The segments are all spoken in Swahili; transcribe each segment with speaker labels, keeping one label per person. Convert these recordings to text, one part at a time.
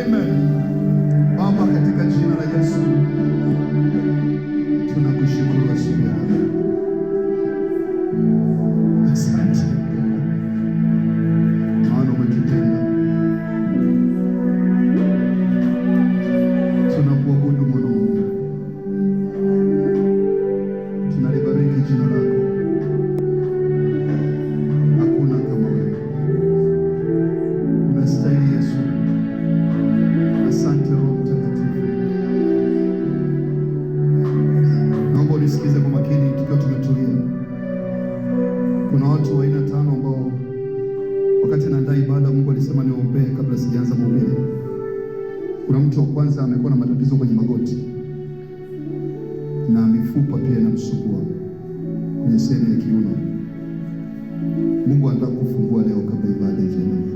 Speaker 1: Amen. Baba, katika jina la Yesu tunakushukuru asubuhi ya leo. Asante maana umetutenda. Tunakuabudu Mwana wa Mungu, tunalibariki jina lako. Hakuna kama wewe, unastahili Yesu. Asante Roho Mtakatifu. Naomba unisikize kwa makini tukiwa tumetulia. Kuna watu wa aina tano ambao wakati naandaa ibada Mungu alisema niwaombee kabla sijaanza mahubiri. Kuna mtu wa kwanza amekuwa na matatizo kwenye magoti na mifupa pia inamsumbua kwenye sehemu ya kiuno. Mungu anataka kufungua leo kabla ibada ijaanza.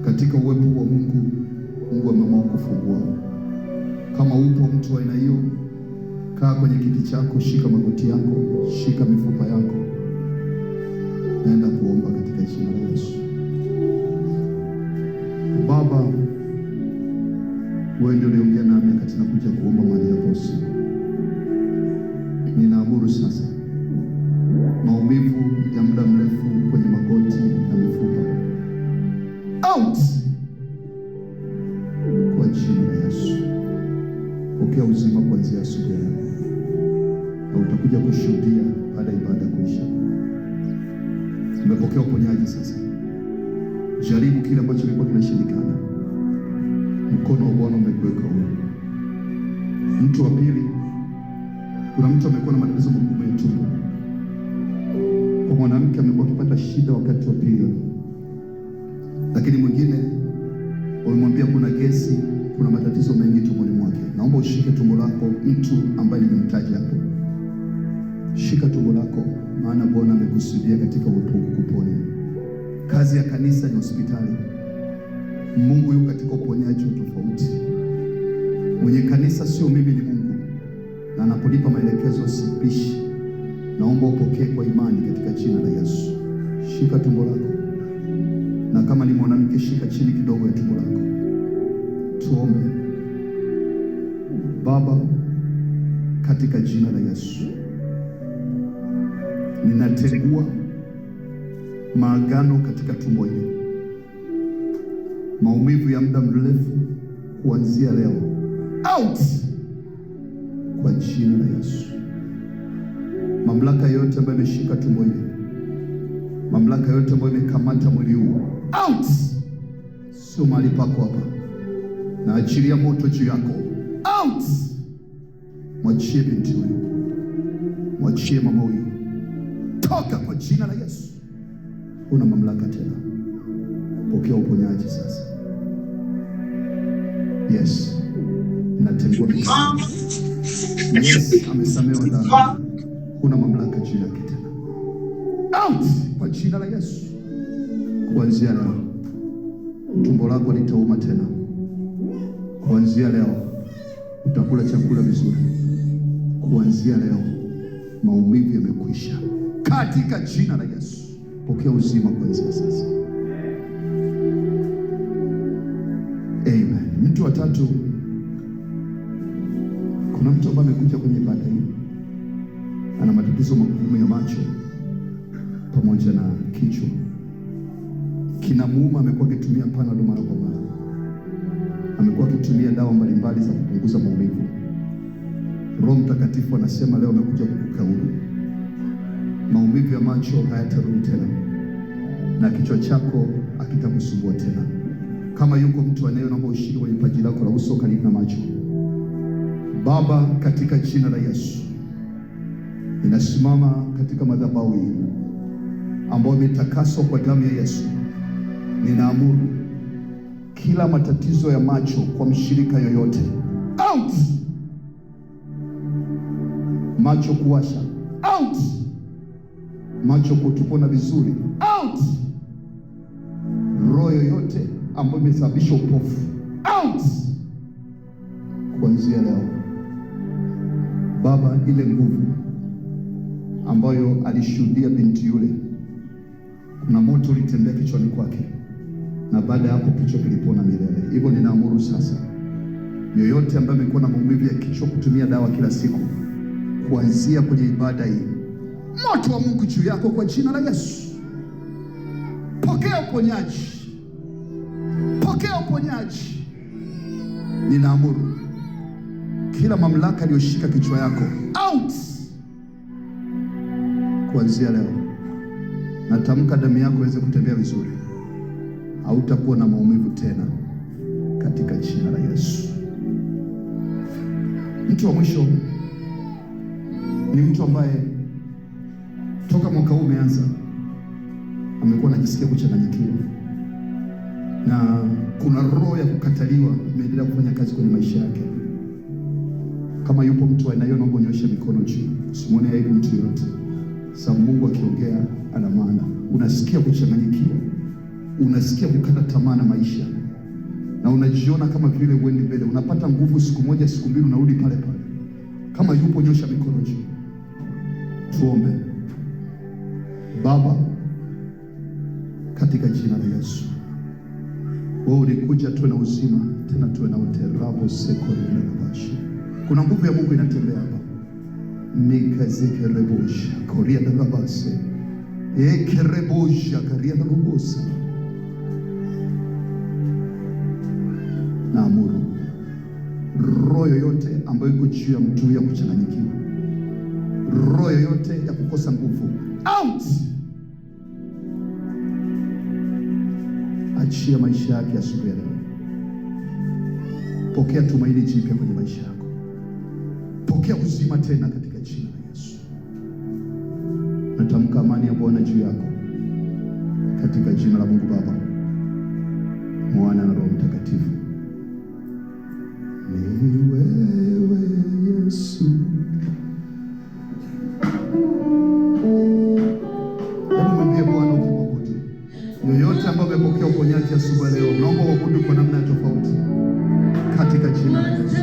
Speaker 1: Katika uwepo wa Mungu, Mungu ameamua kufungua. Kama upo mtu wa aina hiyo, kaa kwenye kiti chako, shika magoti yako, shika mifupa yako. Naenda kuomba katika jina la Yesu. Baba, wewe ndio uliongea nami wakati nakuja kuomba mahali hapa usiku. Ninaamuru sasa maumivu ya muda mrefu kwenye magoti na mifupa out kwa jina la Yesu. Pokea uzima kuanzia asubuhi leo, na utakuja kushuhudia baada ya ibada kuisha. Umepokea uponyaji sasa. Jaribu kile ambacho kilikuwa kinashindikana. Mkono wa Bwana umekuweka huru. Mtu wa pili, kuna mtu amekuwa na matatizo makubwa ya tumbo. Kwa mwanamke amekuwa akipata shida wakati wa period. Lakini mwingine wamemwambia kuna gesi, kuna matatizo mengi tumboni mwake. Naomba ushike tumbo lako, mtu ambaye nimemtaja hapo. Shika tumbo lako, maana Bwana amekusudia katika uwepo kukuponya. Kazi ya kanisa ni hospitali. Mungu yuko katika uponyaji tofauti. Mwenye kanisa sio mimi, ni Mungu, na anapolipa maelekezo sipishi. Naomba upokee kwa imani katika jina la Yesu. Shika tumbo lako, na kama ni mwanamke shika chini kidogo ya tumbo lako. Tuombe. Baba, katika jina la Yesu ninatengua maagano katika tumbo hili. Maumivu ya muda mrefu kuanzia leo out kwa jina la Yesu. Mamlaka yote ambayo imeshika tumbo hili, mamlaka yote ambayo imekamata mwili huu out. Sio mahali pako hapa. Na achilia moto juu yako out. Mwachie binti huyu, mwachie mama huyu, toka kwa jina la Yesu. Una mamlaka tena. Pokea uponyaji sasa. Yes, natengua. Yes, amesamehewa dhambi. Una mamlaka juu yake tena. Out kwa jina la Yesu. Kuanzia leo tumbo lako litauma tena. Kuanzia leo utakula chakula vizuri. Kuanzia leo maumivu yamekwisha katika jina la Yesu. Pokea uzima kuanzia sasa. Amen. Mtu wa tatu, kuna mtu ambaye amekuja kwenye ibada hii ana matatizo magumu ya macho pamoja na kichwa. Kinamuuma, amekuwa akitumia Panadol mara kwa mara. Amekuwa akitumia dawa mbalimbali za kupunguza maumivu. Roho Mtakatifu anasema leo amekuja kukukaulu. Maumivu ya macho hayatarudi tena, na kichwa chako hakitakusumbua tena. Kama yuko mtu anaye, naomba ushike kwenye paji lako la uso karibu na macho. Baba, katika jina la Yesu ninasimama katika madhabahu hii ambayo imetakaswa kwa damu ya Yesu. Ninaamuru kila matatizo ya macho kwa mshirika yoyote out. Macho kuwasha out. Macho kutopona vizuri out. Roho yoyote ambayo imesababisha upofu out. Kuanzia leo Baba, ile nguvu ambayo alishuhudia binti yule, kuna moto ulitembea kichwani kwake, na baada ya hapo kichwa kilipona milele. Hivyo ninaamuru sasa, yoyote ambaye amekuwa na maumivu ya kichwa kutumia dawa kila siku, kuanzia kwenye ibada hii, moto wa Mungu juu yako kwa jina la Yesu. Pokea uponyaji, pokea uponyaji. Ninaamuru kila mamlaka iliyoshika kichwa yako out kuanzia leo. Natamka damu yako iweze kutembea vizuri, hautakuwa na maumivu tena katika jina la Yesu. Mtu wa mwisho ni mtu ambaye toka mwaka huu umeanza amekuwa anajisikia kuchanganyikiwa, na kuna roho ya kukataliwa imeendelea kufanya kazi kwenye maisha yake. Kama yupo mtu aina hiyo, naomba unyoshe mikono juu. Usimwone aibu mtu yote, sababu Mungu akiongea ana maana. Unasikia kuchanganyikiwa, unasikia kukata tamaa na maisha, na unajiona kama vile uendi mbele, unapata nguvu siku moja, siku mbili unarudi pale pale. Kama yupo, nyosha mikono juu. Tuombe. Baba, katika jina la Yesu, wewe ulikuja tuwe na uzima, tena tuwe na uterabo sekorebashi. Kuna nguvu ya Mungu inatembea hapa. Nikazekerebosha koria darabase ekerebosha karia darubosa. Naamuru roho yoyote ambayo iko juu ya mtu ya kuchanganyikiwa, roho yoyote ya kukosa nguvu, out. Achia maisha yake asubuhi ya leo. Pokea tumaini jipya kwenye maisha yako. Pokea uzima tena katika jina la Yesu. Natamka amani ya Bwana juu yako katika jina la Mungu Baba, Mwana na Roho Mtakatifu. Ni wewe Yesu. Hebu mwambie Bwana ukimwabudu. Yoyote ambaye amepokea uponyaji asubuhi leo, naomba uabudu kwa namna tofauti katika jina la Yesu.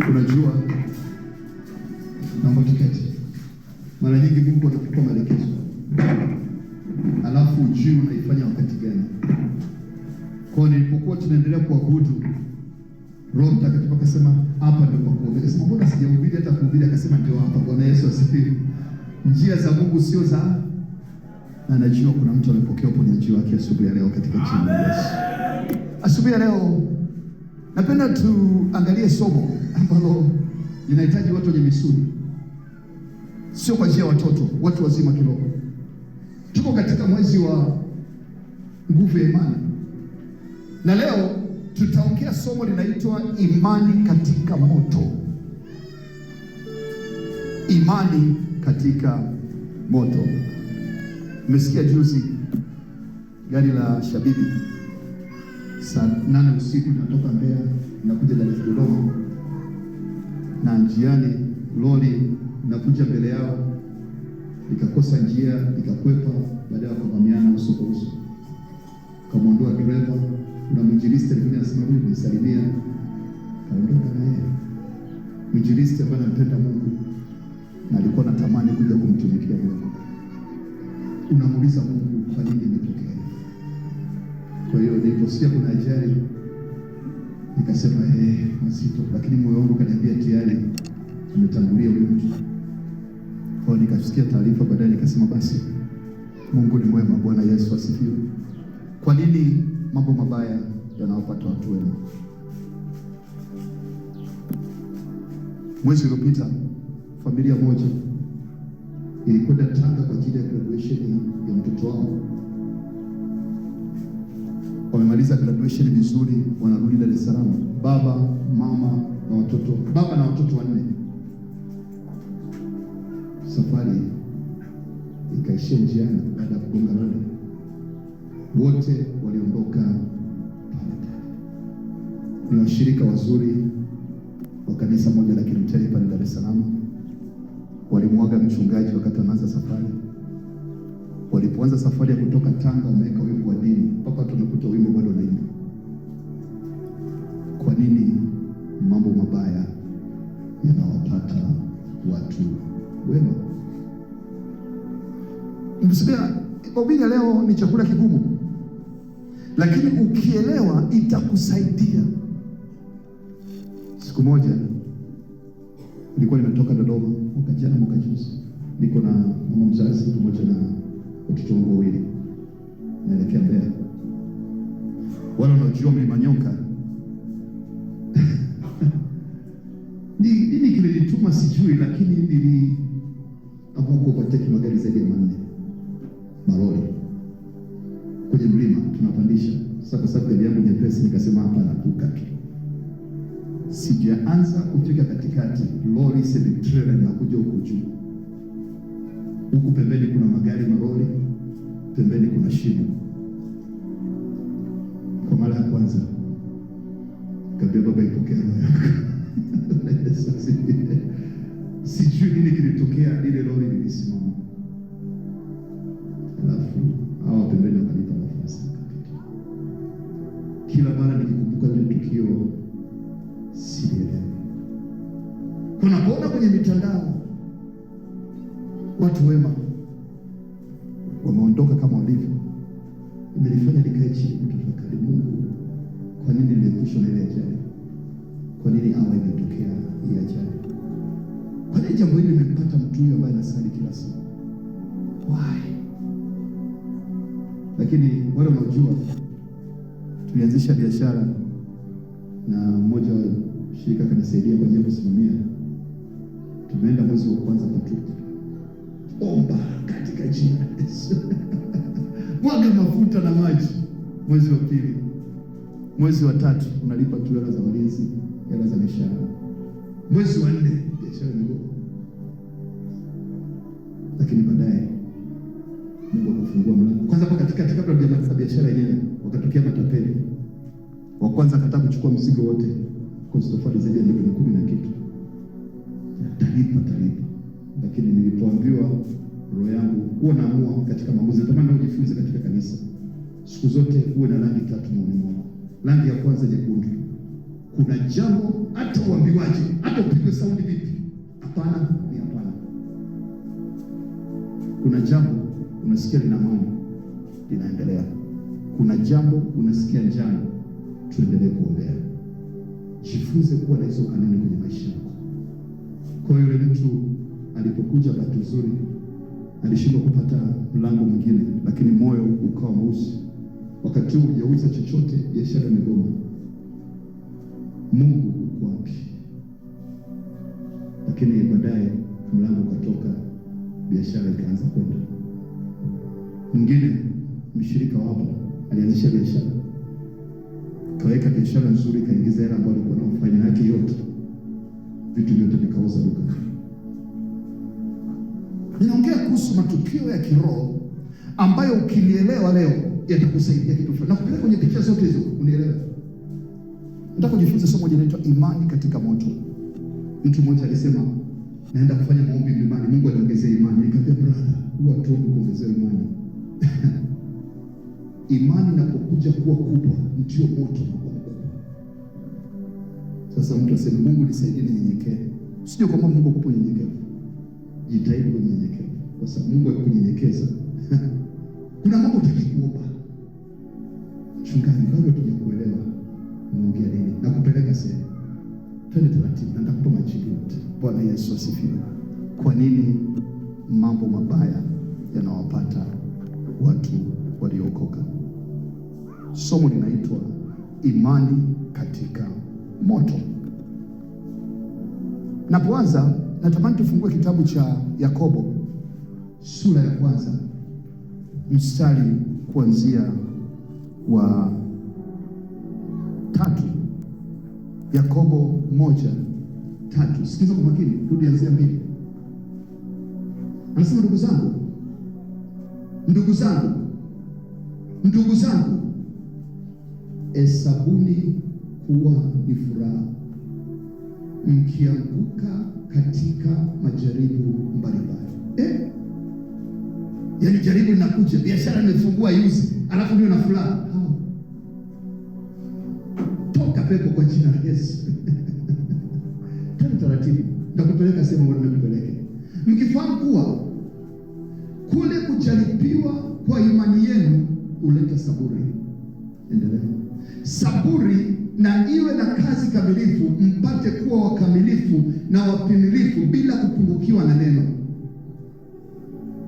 Speaker 1: Unajua, naomba tuketi. Mara nyingi Mungu anakupa maelekezo, alafu ujui unaifanya wakati gani. Kwa nilipokuwa tunaendelea kuabudu, Roho Mtakatifu akasema hapa ndio kwa kuhubiri. Akasema mbona sijahubiri hata kuhubiri? Akasema ndio hapa. Bwana Yesu asifiwe. Njia za Mungu sio za, na najua kuna mtu amepokea uponyaji wake asubuhi ya leo katika jina la Yesu. Asubuhi ya leo napenda tuangalie somo ambalo linahitaji watu wenye misuli, sio kwa ajili ya watoto, watu wazima kiroho. Tuko katika mwezi wa nguvu ya imani, na leo tutaongea somo linaitwa imani katika moto. Imani katika moto. Umesikia juzi gari la Shabibi saa 8 usiku linatoka Mbeya linakuja Dar es Salaam, na njiani lori linakuja mbele yao likakosa njia, likakwepa, baadaye wakavamiana uso kwa uso, kamwondoa dereva. Kuna mwinjilisti alikuwa anasema huyu nisalimia, kaondoka na yeye. Mwinjilisti ambaye anampenda Mungu na alikuwa anatamani kuja kumtumikia Mungu. Unamuuliza Mungu, kwa nini imetokea? Kwa hiyo niliposikia kuna ajali nikasema mazito, lakini moyo wangu kaniambia tayari ametangulia huyu mtu. Kwa hiyo nikasikia taarifa baadaye, nikasema basi Mungu ni mwema. Bwana Yesu asifiwe. Kwa nini mambo mabaya yanawapata watu wema? Mwezi uliopita familia moja ilikwenda Tanga kwa ajili ya graduation ya mtoto wao. Wamemaliza graduation vizuri, wanarudi Dar es Salaam, baba na watoto wanne. Safari ikaishia njiani baada ya kugonga lori. Wote waliondoka pale. Ni washirika wazuri wa kanisa moja la Kilutheri pale Dar es Salaam. Walimwaga mchungaji wakati anaanza safari. Walipoanza safari ya kutoka Tanga, wameweka wimbo wa dini, mpaka tunakuta wimbo bado unaimba. Kwa nini mambo mabaya yanawapata watu wema? Msikia, mahubiri ya leo ni chakula kigumu, lakini ukielewa itakusaidia. Siku moja nilikuwa nimetoka Dodoma mwaka juzi, niko na mama mzazi pamoja na watoto wangu wawili, naelekea Mbeya. Wale wanaojua Mlima Nyoka nini kilinituma sijui, lakini niliamua kuovertake magari zaidi ya 4 malori kwenye mlima tunapandisha. Sasa kwa sababu gari yangu nyepesi, nikasema hapa nakuka tu. Sijaanza kufika katikati, lori semi-trailer linakuja huko juu. Huku pembeni kuna magari malori, pembeni kuna shimo. Kwa mara ya kwanza kabla baba ipokea roho yako. Sijui nini kilitokea, lile lori lilisimama. Alafu hawa pembeni wakanipa nafasi. Kila mara nikikumbuka ile tukio sielewi. Kuna kuona kwenye mitandao watu wema wameondoka kama walivyo, imenifanya nikae chini kutafakari, Mungu, kwa nini niliepushwa na ile ajali? Kwa nini hawa imetokea hii ajali? Kwa nini jambo hili limempata mtu huyu ambaye anasali kila siku? Why? Lakini wale wanaojua, tulianzisha biashara na mmoja wa shirika kanisaidia kwa ajili ya kusimamia. Tumeenda mwezi wa kwanza patupu. Omba katika jina la Yesu. Mwaga mafuta na maji. Mwezi wa pili, mwezi wa tatu unalipa tu hela za walinzi, hela za mishahara. Mwezi wa 4 biashara ndogo. Lakini baadaye Mungu akafungua mlango. Kwanza kwa katikati, kabla hujamaliza biashara yenyewe, wakatokea matapeli. Wa kwanza akataka kuchukua mzigo wote, kwa tofauti zaidi ya milioni 10 na kitu. Talipa. Lakini nilipoambiwa, roho yangu huwa naamua katika maamuzi. Natamani ujifunze katika kanisa, siku zote uwe na rangi 3 moyoni mwako. Rangi ya kwanza nyekundu. Kuna jambo hata uambiwaje, hata upigwe saundi vipi, hapana ni hapana. Kuna jambo unasikia lina amani, linaendelea. Kuna jambo unasikia njano, tuendelee kuombea. Jifunze kuwa na hizo kanuni kwenye maisha yako. Kwa yule mtu alipokuja, bahati nzuri alishindwa kupata mlango mwingine, lakini moyo ukawa mweusi. Wakati huo hujauza chochote, biashara imegoma. Mungu uko wapi? Lakini baadaye mlango ukatoka, biashara ikaanza kwenda. Mwingine mshirika wapo alianzisha biashara, kaweka biashara nzuri, kaingiza hela ambayo alikuwa na faida yake yote, vitu vyote vikauza duka. Ninaongea kuhusu matukio ya kiroho ambayo ukilielewa leo yatakusaidia kitu fulani. Na kupeleka kwenye picha zote hizo unielewe. Nataka kujifunza somo moja linaloitwa imani katika moto. Mtu mmoja alisema, naenda kufanya maombi mlimani, Mungu aniongezee imani. Nikamwambia, brother, huwa tu kuongezea imani. Imani inapokuja kuwa kubwa ndio moto unakuwa mkubwa. Sasa mtu aseme, Mungu nisaidie ninyenyekee. Sio kwamba Mungu akupe unyenyekevu. Jitahidi kwa unyenyekevu, kwa sababu Mungu akukunyenyekeza. Kuna mambo utakikuomba. Chungaji, bado tunakuelewa. Unaongea nini? Na kupeleka sehemu. Twende taratibu na nitakupa majibu yote. Bwana Yesu asifiwe. Kwa nini mambo mabaya yanawapata watu waliokoka? Somo linaitwa imani katika moto. Napoanza, natamani tufungue kitabu cha Yakobo sura ya kwanza mstari kuanzia wa 3. Yakobo 1:3. Sikiza kwa makini, rudi anzia 2. Anasema, ndugu zangu, hesabuni kuwa ni furaha mkianguka katika majaribu mbalimbali. Yaani jaribu linakuja, biashara imefungua yuzi, alafu ndio na furaha. Toka pepo kwa jina la Yesu. Taratibu ndakupeleka sehemu ambayo nimekupeleka, mkifahamu kuwa kule kujaribiwa kwa imani yenu huleta saburi. Endelea. Saburi na iwe na kazi kamilifu, mpate kuwa wakamilifu na watimilifu bila kupungukiwa na neno.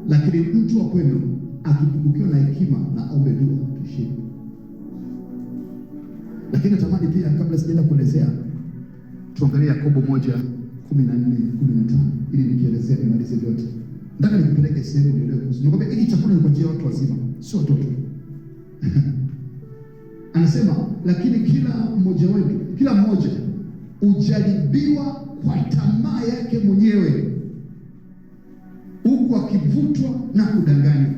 Speaker 1: Lakini mtu wa kwenu akipungukiwa na hekima, na aombe dua tushike. Lakini natamani pia, kabla sijaenda kuelezea, tuangalie Yakobo 1:14-15 ili nikielezea nimalize vyote. Nataka nikupeleke sehemu nielewe kuhusu. Nikwambia hiki chakula ni kwa ajili ya watu wazima, sio watoto. Anasema, lakini kila mmoja ujaribiwa kwa tamaa yake mwenyewe, huku akivutwa na kudanganywa.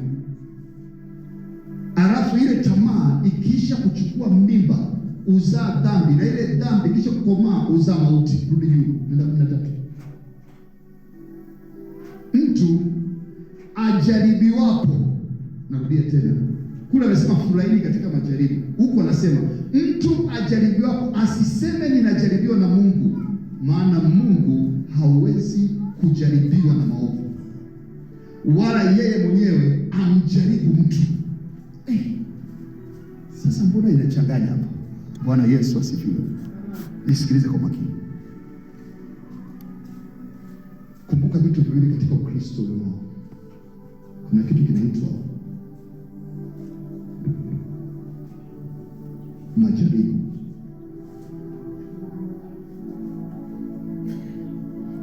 Speaker 1: Alafu ile tamaa ikiisha kuchukua mimba uzaa dhambi, na ile dhambi kisha kukomaa uzaa mauti. Rudi juu, nenda 13. Mtu ajaribiwapo, narudia tena, kule amesema furahini katika majaribu, huko anasema mtu ajaribiwapo asiseme ninajaribiwa na Mungu, maana Mungu hawezi kujaribiwa na maovu, wala yeye mwenyewe amjaribu mtu. Sasa mbona inachanganya hapa? Bwana Yesu asifiwe. Nisikilize kwa makini. Kumbuka vitu viwili katika Ukristo leo. Kuna kitu kinaitwa majaribu.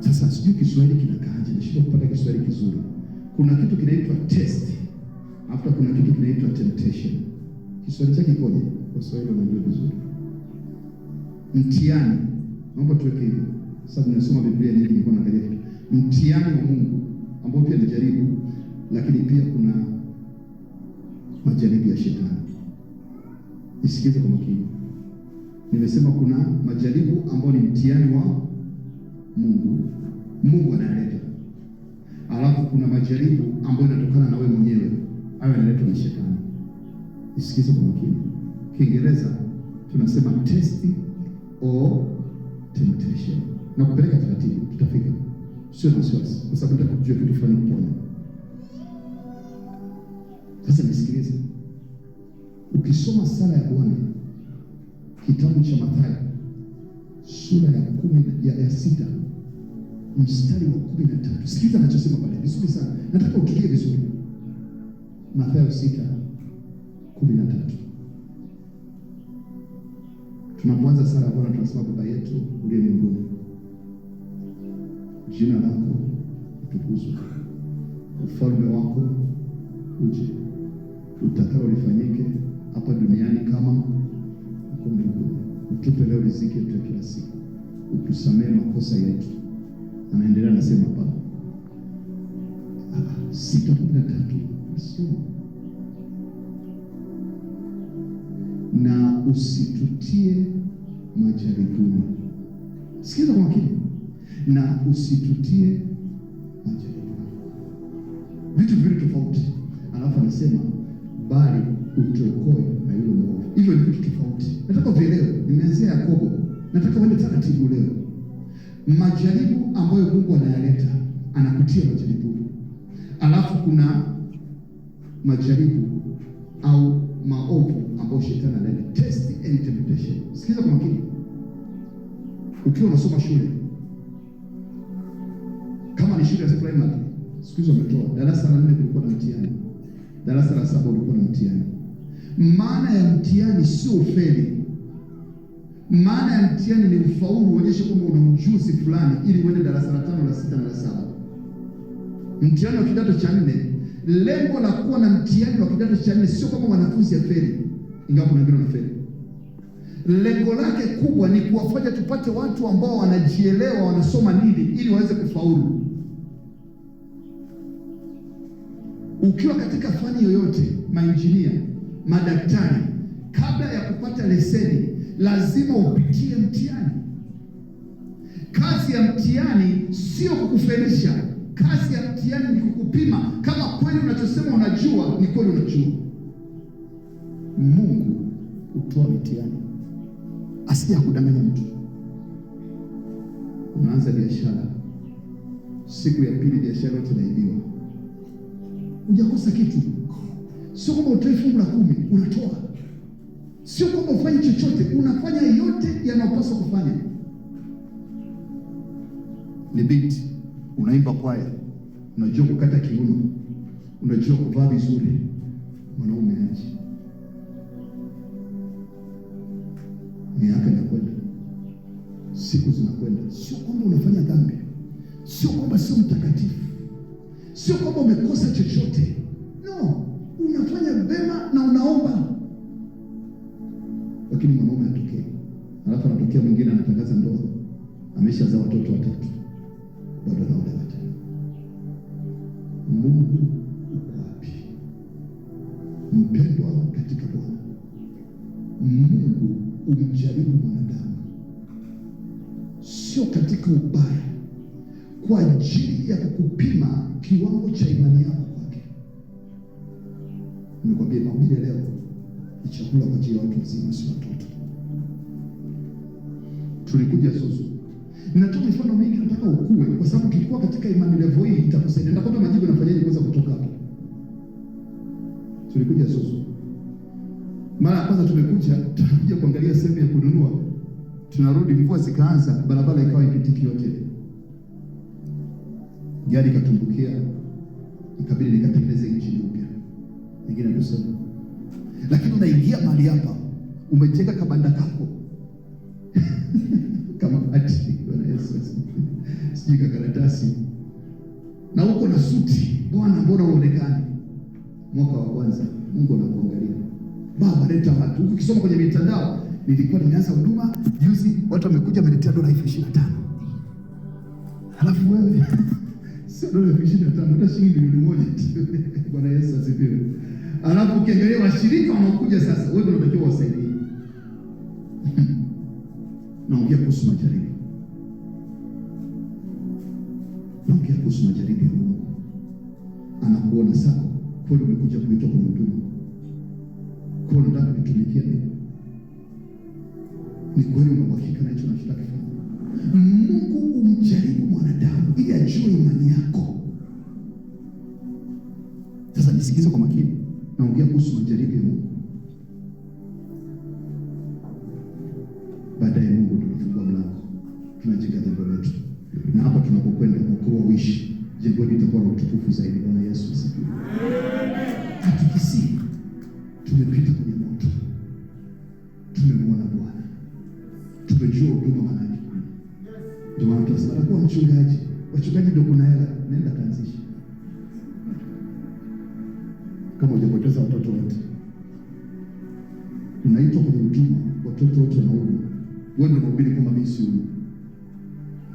Speaker 1: Sasa sijui Kiswahili kinakaaje, nashindwa kupata Kiswahili kizuri. Kuna kitu kinaitwa test, halafu kuna kitu kinaitwa temptation. Kiswahili chake kikoje? Kwa Kiswahili unajua vizuri. Mtihani, naomba tuweke hivyo, sababu nasoma Biblia nyingi, nilikuwa naangalia kitu. Mtihani wa Mungu ambao pia ni jaribu, lakini pia kuna majaribu ya shetani. Nisikize kwa makini. Nimesema kuna majaribu ambao ni mtihani wa Mungu analeta. Alafu kuna majaribu ambayo yanatokana na wewe mwenyewe, hayo yanaletwa na shetani. Nisikize kwa makini. Kiingereza tunasema test or temptation. Na kupeleka taratibu, tutafika. Sio na wasiwasi, kwa sababu nataka kujua kitu fulani kuponya. Sasa nisikilize. Ukisoma sala ya Bwana, kitabu cha Mathayo sura ya 6 mstari wa 13. Sikiliza anachosema pale vizuri sana. Nataka utulie vizuri. Mathayo 6:13. Tunapoanza sala ya Bwana tunasema, Baba yetu uliye mbinguni, jina lako litukuzwe, ufalme wako uje, utakalo lifanyike hapa duniani kama huko mbinguni. Utupe leo riziki yetu ya kila siku, utusamehe makosa yetu. Anaendelea anasema hapa 6:13, na usitutie majaribuni. Sikiza kwa makini. Na usitutie majaribuni. Vitu viwili tofauti. Alafu anasema bali utuokoe na yule mwovu. Hivyo ni vitu tofauti. Nataka uelewe. Nimeanzia Yakobo. Nataka uende taratibu leo. Majaribu ambayo Mungu anayaleta, anakutia majaribu. Alafu kuna majaribu au maovu ambayo shetani analeta. Test and temptation. Sikiza kwa makini. Ukiwa unasoma shule, kama ni shule ya primary, siku hizo wametoa darasa la 4 kulikuwa na mtihani, darasa la 7 kulikuwa na mtihani. Maana ya mtihani sio ufeli. Maana ya mtihani ni ufaulu, uonyeshe kwamba una ujuzi fulani ili uende darasa la 5, la 6 na la 7. Mtihani wa kidato cha 4, lengo la kuwa na mtihani wa kidato cha 4 sio kama wanafunzi ya feli, ingawa kuna wengine wanafeli. Lengo lake kubwa ni kuwafanya tupate watu ambao wanajielewa wanasoma nini ili waweze kufaulu. Ukiwa katika fani yoyote, mainjinia, madaktari, kabla ya kupata leseni lazima upitie mtihani. Kazi ya mtihani sio kukufelisha. Kazi ya mtihani ni kukupima kama kweli unachosema unajua ni kweli unajua. Mungu hutoa mitihani, asije kudanganya mtu. Unaanza biashara, siku ya pili biashara yote inaibiwa. Hujakosa kitu. Sio kwamba utoe fungu la 10, unatoa. Sio kwamba ufanye chochote, unafanya yote yanayopaswa kufanya. Ni binti, unaimba kwaya, unajua kukata kiuno, unajua kuvaa vizuri, mwanaume aje. Miaka inakwenda, siku zinakwenda. Sio kwamba unafanya dhambi, sio kwamba sio mtakatifu, sio kwamba umekosa chochote. No, unafanya vema na unaomba. Lakini mwanaume atokee, alafu anatokea mwingine anatangaza ndoa, ameshazaa watoto 3, bado anaolewa tena. Mungu uko wapi? Mpendwa katika Bwana, Mungu umjaribu mwanadamu sio katika ubaya, kwa ajili ya kukupima kiwango cha imani yako kwake. Nimekwambia mahubiri leo ni chakula kwa ajili ya watu wazima, si watoto. Tulikuja Zuzu. Ninatoa mifano mingi, nataka ukue, kwa sababu tulikuwa katika imani level hii itakusaidia. Nitakwambia majibu nafanyaje kuweza kutoka hapo. Tulikuja Zuzu. Mara ya kwanza tunakuja kuangalia sehemu ya kununua. Tunarudi, mvua zikaanza, barabara ikawa ipitiki yote. Gari katumbukia, ikabidi nikatengeneze injini upya. Nyingine tuseme. Lakini unaingia mahali hapa, umejenga kabanda kako. Kama ati Bwana Yesu. Sijui karatasi. Na uko na suti. Bwana, mbona uonekane? Mwaka wa kwanza, Mungu anakuangalia. Baba, leta watu. Ukisoma kwenye mitandao, nilikuwa nimeanza huduma juzi, watu wamekuja wameletea $25. Halafu wewe sio $25, hata shilingi 1,000. Bwana Yesu asifiwe. Halafu ukiangalia washirika wanaokuja sasa, wewe ndio unatakiwa wasaidie. Naongea kuhusu majaribu. Naongea kuhusu majaribu ya Mungu. Anakuona sana, kweli umekuja kuitwa kwa huduma. Kwa nini unataka kutumikia nini? Ni kweli una uhakika na hicho unachotaka kufanya? Mungu umjaribu mwanadamu ili ajue imani yako. Sasa nisikize kwa makini. Naongea kuhusu majaribu ya Mungu. Baadaye Mungu tunafungua mlango, tunajenga jengo letu, na hapa tunapokwenda kwa uishi, jengo hili litakuwa na utukufu zaidi. Bwana Yesu asifiwe. Hatukisi, tumepita kwenye moto, tumemwona Bwana, tumejua huduma maana yake. Ndio maana tunasema kwa mchungaji, wachungaji ndio kuna hela, nenda kaanzisha. Kama hujapoteza watoto wote, unaitwa kwenye huduma, watoto wote wanaumwa, wewe ndio unahubiri kwamba mimi si huyu.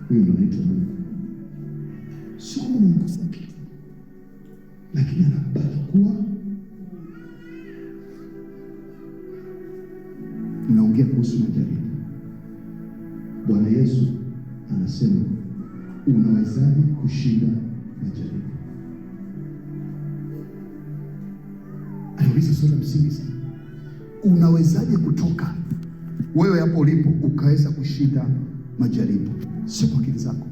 Speaker 1: Huyo ndio anaitwa Mungu. Sio Mungu sasa, lakini anabaki kuwa. Ninaongea kuhusu majaribu. Bwana Yesu anasema, unawezaje kushinda majaribu? Anauliza swali la msingi sana. Unawezaje kutoka wewe hapo ulipo ukaweza kushinda majaribu? Sio kwa akili zako,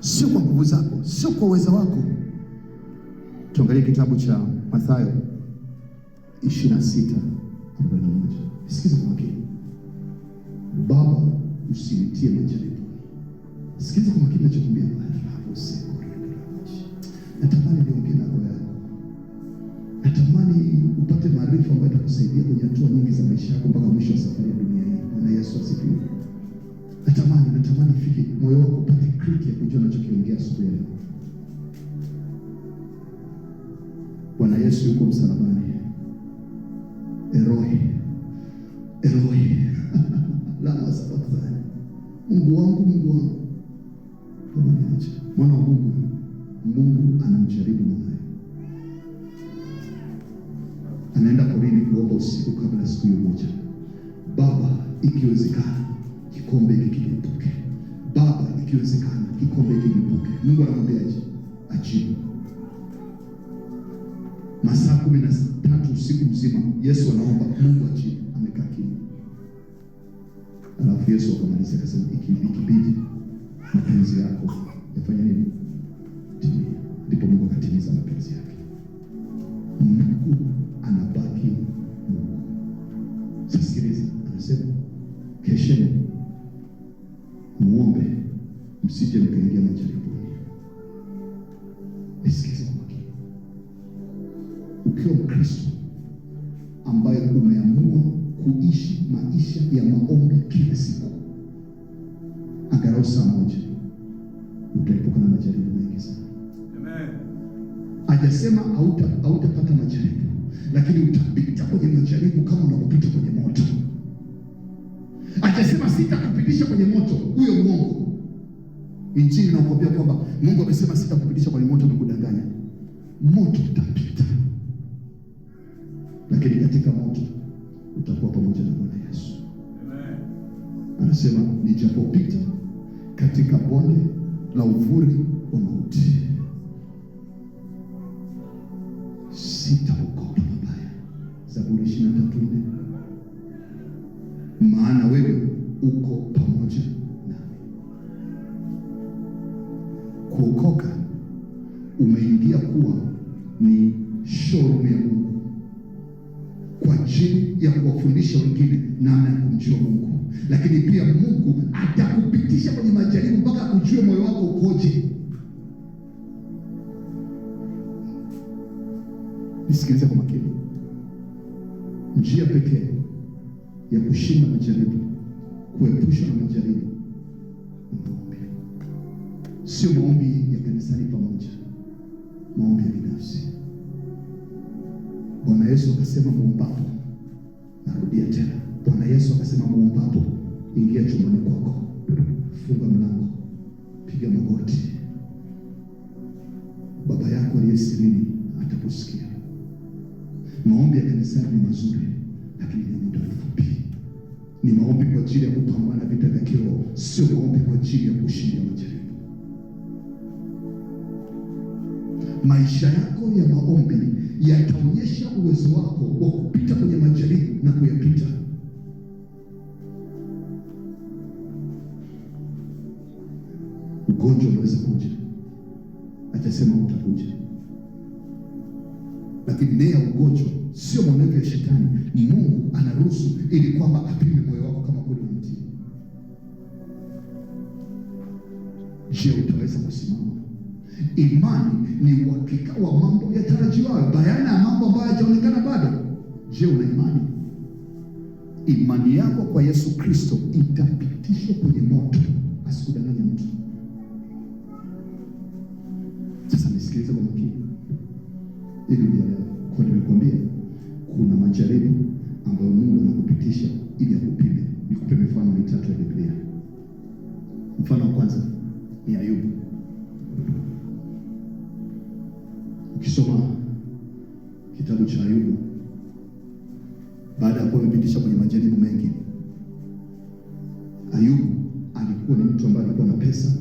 Speaker 1: sio kwa nguvu zako, sio kwa uwezo wako. Tuangalie kitabu cha Mathayo 26:41. Sikiza kwa makini. Baba, usinitie majaribu. Sikiza kwa makini ninachokuambia. Natamani niongee na roho yako. Natamani upate maarifa ambayo itakusaidia kwenye hatua nyingi za maisha yako mpaka mwisho wa safari ya dunia hii. Bwana Yesu asifiwe. Natamani ifike moyo wako upate click ya kujua ninachokiongea asubuhi ya leo. Yesu yuko msalabani. Eloi, Eloi lama sabakthani, Mungu wangu, Mungu wangu umeniacha. Mwana wa Mungu, Mungu anamjaribu mwanae. Anaenda porini kuomba usiku kabla siku hiyo moja. Baba, ikiwezekana kikombe hiki kiniepuke. Baba, ikiwezekana kikombe hiki kiniepuke. Mungu anamwambiaje? Ajibu. Masaa 13 usiku mzima Yesu anaomba, Mungu ajibu. Amekaa kimya. Alafu Yesu akamaliza akasema, ikibidi mapenzi yako yafanye nini? Timia. Ndipo Mungu akatimiza mapenzi yake. Mungu anabaki Mungu. Sasa sikiliza, anasema kesheni, muombe, msije mkaingia majaribuni. Nisikize kwa makini. Ukiwa Mkristo ambaye umeamua kuishi maisha ya maombi kila siku, angalau saa moja, utaepuka na majaribu mengi sana. Amen. Hajasema hautapata majaribu, lakini utapita kwenye majaribu kama unapopita kwenye moto. Hajasema sitakupitisha kwenye moto, huyo mwongo. Injili inakwambia kwamba Mungu amesema sitakupitisha kwenye moto, nikudanganya. Moto utapita, lakini katika moto utakuwa pamoja na Bwana Yesu. Amen. Anasema nijapopita katika bonde la uvuli wa mauti, sitaogopa mabaya. Zaburi 23:4. Maana wewe uko pamoja nami. Kuokoka umeingia kuwa ni showroom ya Mungu kwa ajili ya kuwafundisha wengine namna ya kumjua Mungu, lakini pia Mungu atakupitisha kwenye majaribu mpaka kujua moyo wako ukoje. Nisikilize kwa makini. Njia pekee ya kushinda majaribu, kuepushwa na majaribu, ni maombi. Sio maombi ya kanisani pamoja, maombi ya binafsi. Bwana Yesu akasema muombapo, narudia tena, Bwana Yesu akasema muombapo, ingia chumbani kwako, funga mlango, piga magoti. Baba yako aliye sirini atakusikia. Maombi ya kanisani ni mazuri, lakini ni muda mfupi. Ni maombi kwa ajili ya kupambana vita vya kiroho, sio maombi kwa ajili ya kushinda majaribu. Maisha yako ya maombi yataonyesha uwezo wako wa kupita kwenye majaribu na kuyapita. Ugonjwa unaweza kuja, atasema utakuja, lakini nia ya ugonjwa sio mwenendo ya shetani. Mungu anaruhusu ili kwamba apime moyo wako kama kweli unamtii. Je, utaweza kusimama? Imani ni uhakika wa mambo yatarajiwayo, bayana ya mambo ambayo hayajaonekana bado. Je, una imani? Imani yako kwa Yesu Kristo itapitishwa kwenye moto, asikudanganye mtu. Sasa nisikilize kwa makini. Ili uelewe, kwa nimekwambia kuna majaribu ambayo Mungu anakupitisha ili akupime. Nikupe mifano mitatu ya Biblia. Mfano wa kwanza ni Ayubu. Ukisoma kitabu cha Ayubu, baada ya kuwa amepitisha kwenye majaribu mengi, Ayubu alikuwa ni mtu ambaye alikuwa na pesa,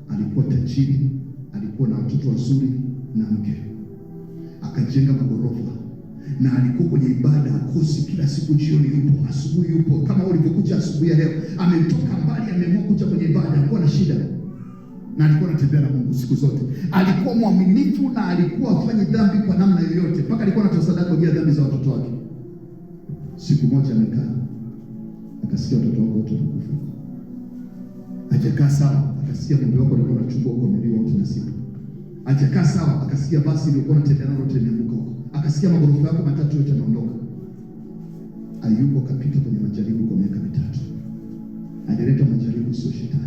Speaker 1: alikuwa tajiri, alikuwa na watoto wazuri na mke, akajenga magorofa, na alikuwa kwenye ibada akosi. Kila siku jioni yupo, asubuhi yupo. Kama ulivyokuja asubuhi ya leo, ametoka mbali, ameamua kuja kwenye ibada. Alikuwa na shida na alikuwa anatembea na Mungu siku zote. Alikuwa mwaminifu na alikuwa afanye dhambi kwa namna yoyote, mpaka alikuwa anatoa sadaka kwa ajili ya dhambi za watoto wake. Siku moja amekaa, akasikia watoto wake wote wamekufa. Hajakaa sawa, akasikia ng'ombe wako walikuwa wanachukua kwa milio wote na siku. Hajakaa sawa, akasikia basi ilikuwa inatembea nalo tena imeanguka huko. Akasikia magorofa yako matatu yote yanaondoka. Ayubu akapita kwenye majaribu kwa miaka 3. Alileta majaribu, sio shetani.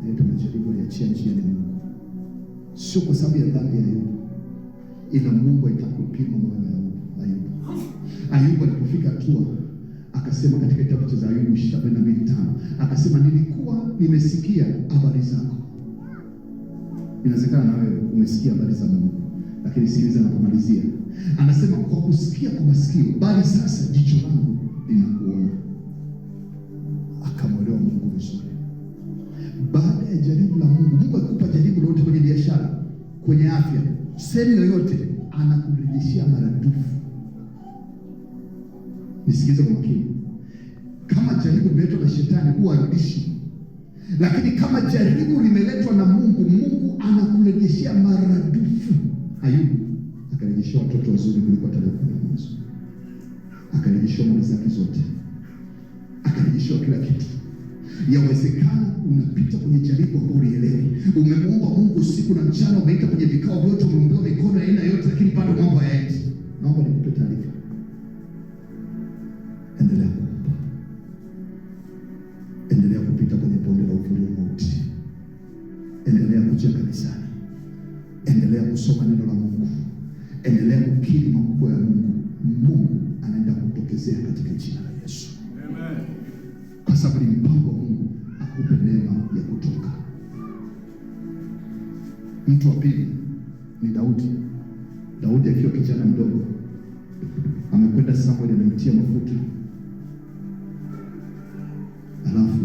Speaker 1: Alileta majaribu, aliachia njia ya Mungu. Sio kwa sababu ya dhambi ya Ayubu, ila Mungu alitaka kupima moyo wa Ayubu. Ayubu alipofika hatua akasema katika kitabu cha Ayubu 22:5 akasema, nilikuwa nimesikia habari zako. Inawezekana na wewe umesikia habari za Mungu, lakini sikiliza napomalizia. Anasema kwa kusikia kwa masikio, bali sasa jicho langu linakuona. Akamwelewa Mungu vizuri. Baada ya jaribu la Mungu, Mungu akikupa jaribu lolote kwenye biashara, kwenye afya, sehemu yoyote, anakurudishia maradufu. Nisikilize kwa makini. Kama jaribu limeletwa na shetani, huwa arudishi. Lakini kama jaribu limeletwa na Mungu, Mungu anakurejeshea maradufu. Ayubu akarejeshea watoto wazuri kuliko tarehe ya mwanzo. Akarejeshea mali zake zote. Akarejeshea kila kitu. Yawezekana unapita kwenye jaribu ambalo ulielewi. Umemwomba Mungu usiku na mchana, umeita kwenye vikao vyote, umeombewa mikono ya aina yote, lakini bado mambo hayaendi. Naomba nikupe taarifa. Endelea kuomba. Endelea kupita kwenye bonde la uvuli wa mauti. Endelea kuja kanisani. Endelea kusoma neno la Mungu. Endelea kukiri makubwa ya Mungu. Mungu anaenda kutokezea katika jina la Yesu. Amen. Kwa sababu ni mpango wa Mungu akupe neema ya kutoka. Mtu wa pili ni Daudi. Daudi akiwa kijana mdogo amekwenda Samuel, amemtia mafuta. Alafu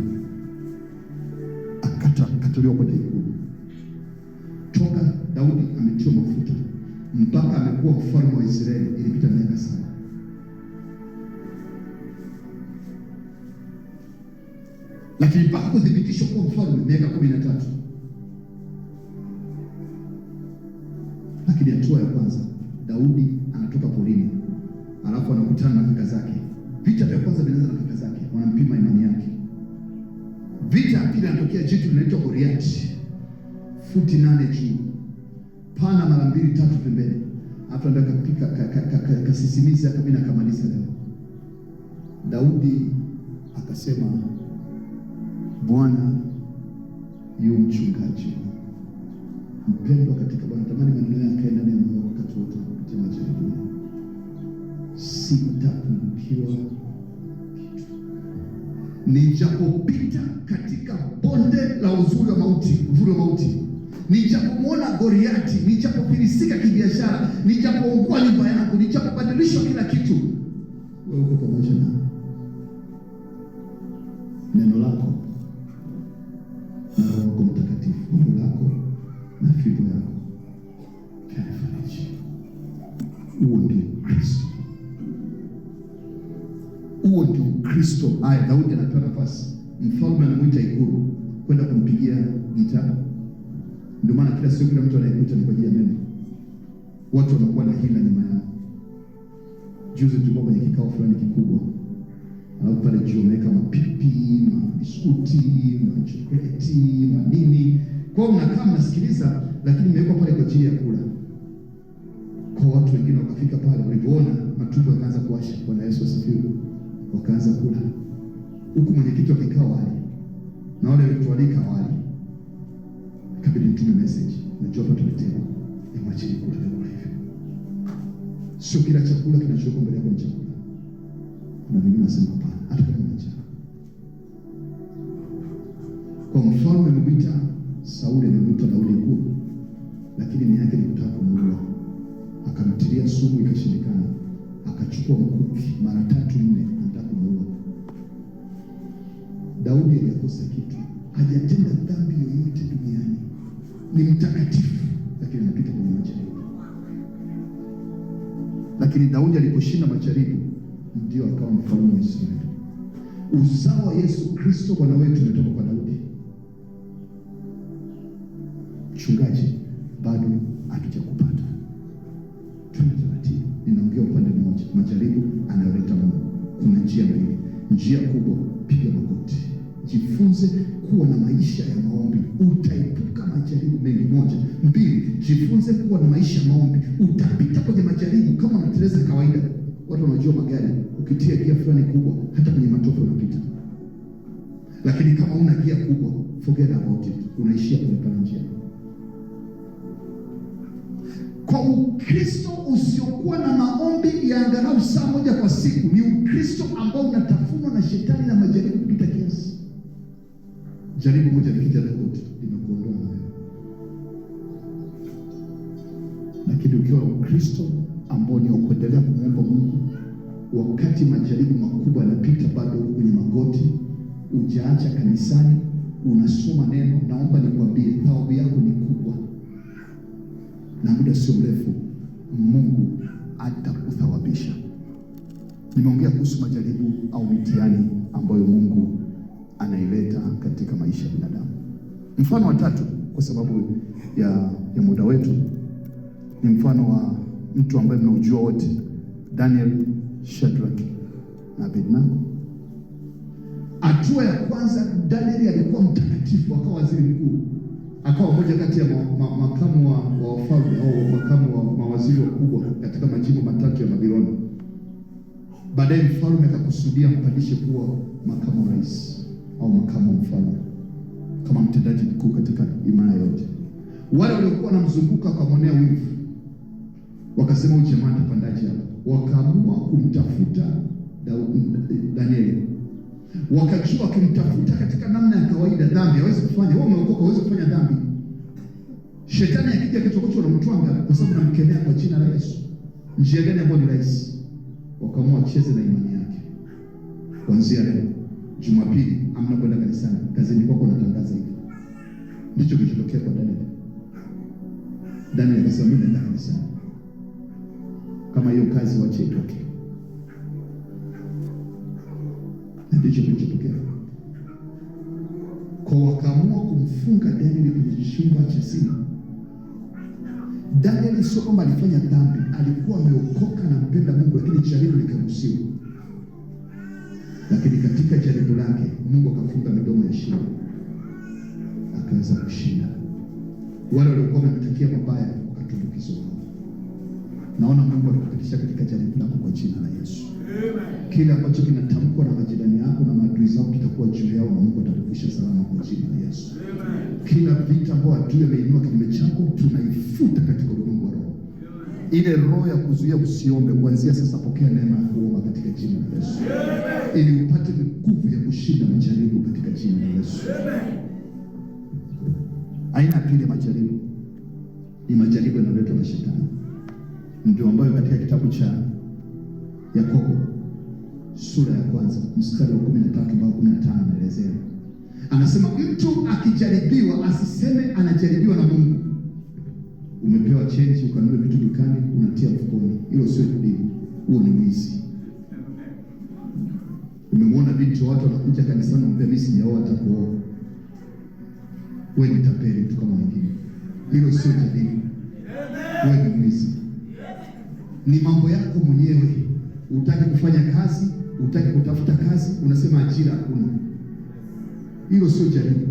Speaker 1: akatolewa kwenda ikulu. Toka Daudi ametiwa mafuta mpaka amekuwa mfalme wa Israeli ilipita miaka 7. Lakini mpaka kuthibitishwa kuwa mfalme miaka 13. Lakini hatua ya kwanza, Daudi anatoka porini, alafu anakutana na kaka zake. Vita vya kwanza vinaanza na kaka zake, wanampima imani yake. Vita ya pili anatokea jitu linaitwa Goliathi, futi 8 juu, pana mara 2-3 pembeni. Hapo ndio kasisimiza kabisa na kamaliza leo. Daudi akasema, Bwana yu mchungaji mpendwa katika Bwana. Tamani maneno yake ndani ya moyo wakati wote kupitia majaribu. Sitapungukiwa kitu. Nijapopita katika bonde la uvuli wa mauti, nijapomwona Goliathi, nijapofilisika kibiashara, nijapoungua nyumba yangu, nijapobadilishwa kila kitu, wewe uko pamoja na neno lako na Roho wako Mtakatifu, neno lako na fimbo yako kanifariji. Huo ndio Kristo. Huo ndio Kristo. Haya, Daudi anapewa nafasi. Mfalme anamuita ikulu kwenda kumpigia gitaa. Ndio maana kila siku kila mtu anayekuja ni kwa ajili ya mema. Watu wanakuwa na hila nyuma yao. Juzi tulikuwa kwenye kikao fulani kikubwa. Alafu pale juu wameweka mapipi, mabiskuti, machokoleti, manini. Kwa hiyo mnakaa mnasikiliza, lakini mmewekwa pale kwa ajili ya kula. Kwa watu wengine wakafika pale, walipoona matumbo yakaanza kuwasha, Bwana Yesu asifiwe, wakaanza kula. Huku mwenyekiti wa kikao wali na wale walitualika wali, kabidi mtume message, najua hapa tumetewa, nimwacheni kula hivyo. Sio kila chakula kinachowekwa mbele yako ni chakula. Na mimi nasema hapana, hata kama ni njaa. Kwa mfalme amemwita Sauli, amemwita Daudi ikulu, lakini nia yake ni kutaka kumuua. Akamtilia sumu ikashindikana, akachukua mkuki mara 3-4 anataka kumuua. Daudi hajakosa kitu, hajatenda dhambi yoyote duniani, ni mtakatifu, lakini anapita kwenye majaribu. Lakini Daudi aliposhinda majaribu ndio akawa mfalme wa Israeli. Uzao wa Yesu Kristo Bwana wetu umetoka kwa Daudi. Mchungaji, bado hatujakupata. Twende taratibu. Ninaongea upande mmoja, majaribu anayoleta Mungu. Kuna njia mbili. Njia kubwa, piga magoti. Jifunze kuwa na maisha ya maombi, utaepuka majaribu mengi. 1. 2, jifunze kuwa na maisha ya maombi, utapita kwenye majaribu kama unateleza kawaida. Watu wanajua magari, ukitia gia fulani kubwa, hata kwenye matope unapita. Lakini kama una gia kubwa, forget about it, unaishia kwenye njia. Kwa Ukristo usiokuwa na maombi ya angalau saa moja kwa siku ni Ukristo ambao unatafunwa na shetani na majaribu kupita kiasi. Jaribu moja likija leo limekuondoa nayo. Lakini ukiwa Ukristo ambao ni kuendelea kumwomba Mungu wakati majaribu makubwa yanapita, bado kwenye magoti, hujaacha kanisani, unasoma neno, naomba nikwambie thawabu yako ni kubwa, na muda sio mrefu Mungu atakuthawabisha. Nimeongea kuhusu majaribu au mitihani ambayo Mungu anaileta katika maisha ya binadamu. Mfano wa tatu, kwa sababu ya muda wetu, ni mfano wa mtu ambaye mnaujua wote, Daniel, Shadrach na Abednego. Hatua ya kwanza, Daniel alikuwa mtakatifu, akawa waziri mkuu, akawa mmoja kati ya makamu wa wafalme au makamu wa mawaziri wakubwa katika majimbo matatu ya Babiloni. Baadaye mfalme akakusudia mpandishe kuwa makamu wa rais au makamu wa mfalme, kama mtendaji mkuu katika imara yote. Wale waliokuwa wanamzunguka wakamwonea wivu, wakasema huyu jamaa atapandaje hapa? Wakaamua kumtafuta Danieli. Wakajua wakimtafuta katika namna ya kawaida, dhambi hawezi kufanya. Wewe umeokoka, hawezi kufanya dhambi. Shetani akija kichokocho unamtwanga, kwa sababu namkemea kwa jina la Yesu. Njia gani ambayo ni rahisi? Wakaamua cheze na imani yake. Kuanzia leo Jumapili amna kwenda kanisani, kazini kwako unatangaza hivi. Ndicho kilichotokea kwa Daniel. Daniel akasema mimi naenda kanisani, kama hiyo kazi wache itoke. Ndicho kilichotokea. Kwa wakaamua kumfunga Daniel kwenye chumba cha siri. Daniel sio kwamba alifanya dhambi, alikuwa ameokoka na mpenda Mungu, lakini jaribu likaruhusiwa. Lakini katika jaribu lake Mungu akafunga midomo ya shimo, akaweza kushinda. Wale waliokuwa wamemtakia mabaya wakatumbukizwa. Naona Mungu atakupitisha katika jaribu lako kwa jina la Yesu. Amen. Kile ambacho kinatamkwa na majirani yako na maadui zako kitakuwa juu yao, na Mungu atakuvusha salama kwa jina la Yesu. Amen. Kila vita ambayo adui ameinua kinyume chako tunaifuta katika ulimwengu wa roho. Ile roho ya kuzuia usiombe, kuanzia sasa pokea neema ya kuomba katika jina la Yesu. Amen. Ili upate nguvu ya kushinda majaribu katika jina la Yesu. Amen. Aina ya pili ya majaribu ni majaribu yanayoletwa na shetani. Ndio ambayo katika kitabu cha Yakobo sura ya kwanza mstari wa 13 mpaka 15 anaelezea. Anasema mtu akijaribiwa asiseme anajaribiwa na Mungu. Umepewa chenji ukanunue vitu dukani unatia mfukoni, hilo sio dini, huo ni wizi. Umemwona binti watu wanakuja kanisani wanaambia mimi sijaoa atakuoa, wewe ni tapeli tu kama wengine, hilo sio dini, wewe ni mwizi. Ni mambo yako mwenyewe. Utaki kufanya kazi, utaki kutafuta kazi, unasema ajira hakuna. Hilo sio jaribu.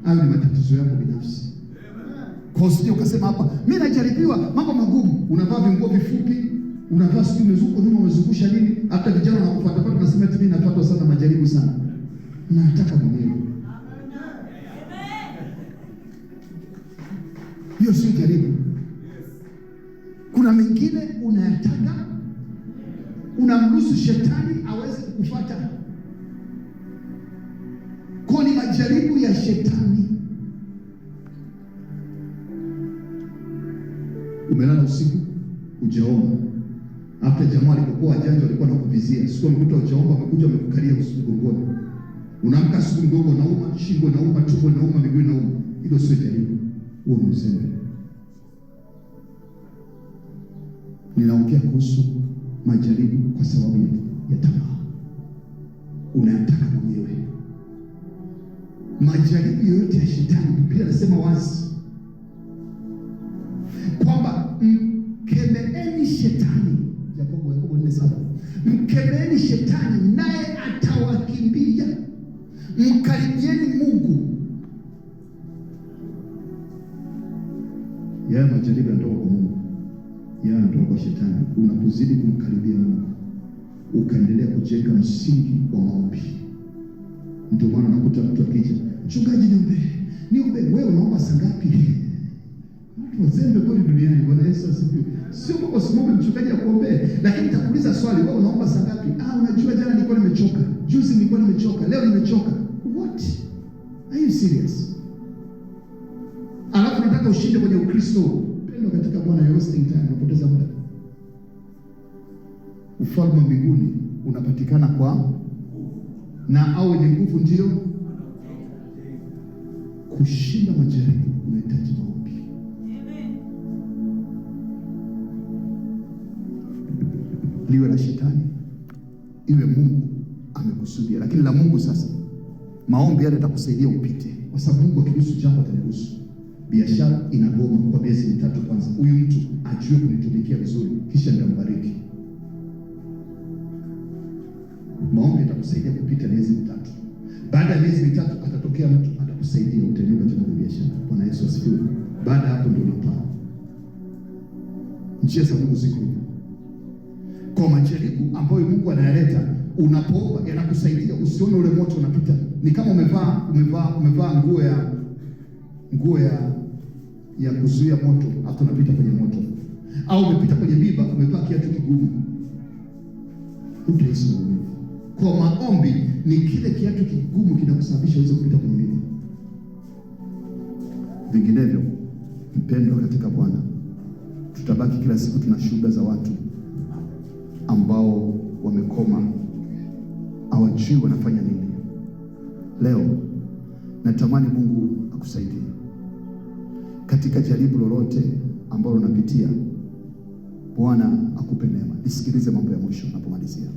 Speaker 1: Hayo ni matatizo yako binafsi. Kwa usije ukasema hapa mimi najaribiwa mambo magumu, unavaa vinguo vifupi, unavaa sijui mzuko nyuma umezungusha nini, hata vijana wanakufuata pale unasema eti mimi napatwa sana majaribu sana. Unataka mwenyewe. Hiyo sio jaribu. Kuna mengine unayataka, unamruhusu shetani aweze kukufuata. Kwa ni majaribu ya shetani. Umelala usiku hujaomba, hata jamaa alipokuwa wajanja walikuwa nakuvizia, siku mkuta hujaomba wamekuja wamekukalia usiku mgongoni. Unaamka siku mgongo unauma, shingo inauma, tumbo inauma, miguu inauma. Hilo sio jaribu, huo ni uzembe. Ninaongea kuhusu majaribu kwa sababu ya tamaa. Unayataka mwenyewe. Majaribu yote ya shetani, Biblia inasema wazi kwamba mkemeeni shetani. Yakobo 4:7. Mkemeeni shetani naye atawakimbia. Mkaribieni Mungu. Yale majaribu yanatoka kwa Mungu, yanatoka kwa shetani. Unapozidi kumkaribia Mungu, ukaendelea kujenga msingi wa maombi. Ndio maana unakuta mtu akija, mchungaji niombe. Wewe unaomba saa ngapi? Watu wazembe kweli duniani. Bwana Yesu asifiwe. ukiomba usimwombe mchungaji akuombee. Lakini nitakuuliza swali, wewe unaomba saa ngapi? Unajua jana nilikuwa nimechoka, juzi nilikuwa nimechoka, leo nimechoka. What? Are you serious? Alafu nataka ushinde kwenye Ukristo. Pendo katika Bwana, you're wasting time, unapoteza muda. Ufalme wa mbinguni unapatikana kwa na au wenye nguvu ndio. Kushinda majaribu unahitaji maombi. Liwe la shetani, iwe Mungu amekusudia. Lakini la Mungu sasa, maombi yale yatakusaidia upite, kwa sababu Mungu akiruhusu jambo ataniruhusu. Biashara inagoma kwa miezi 3 kwanza, huyu mtu ajue kunitumikia vizuri, kisha nitambariki. Maombi yatakusaidia kupita miezi 3. Baada ya miezi 3 atatokea mtu atakusaidia, utainuka tena kwa biashara. Bwana Yesu asifiwe. Baada hapo ndio unapaa. Njia za Mungu ziko hivyo. Kwa majaribu ambayo Mungu anayaleta, unapoomba yanakusaidia usione ule moto unapita. Ni kama umevaa nguo ya kuzuia moto, hata unapita kwenye moto. Au umepita kwenye miba, umevaa kiatu kigumu. Utahisi maumivu. Kwa maombi ni kile kiatu kigumu kinakusababisha uweze kupita kwenye miba. Vinginevyo, mpendwa katika Bwana, tutabaki kila siku tuna shuhuda za watu ambao wamekoma, hawajui wanafanya nini. Leo natamani Mungu akusaidie katika jaribu lolote ambalo unapitia. Bwana akupe neema. Nisikilize mambo ya mwisho napomalizia.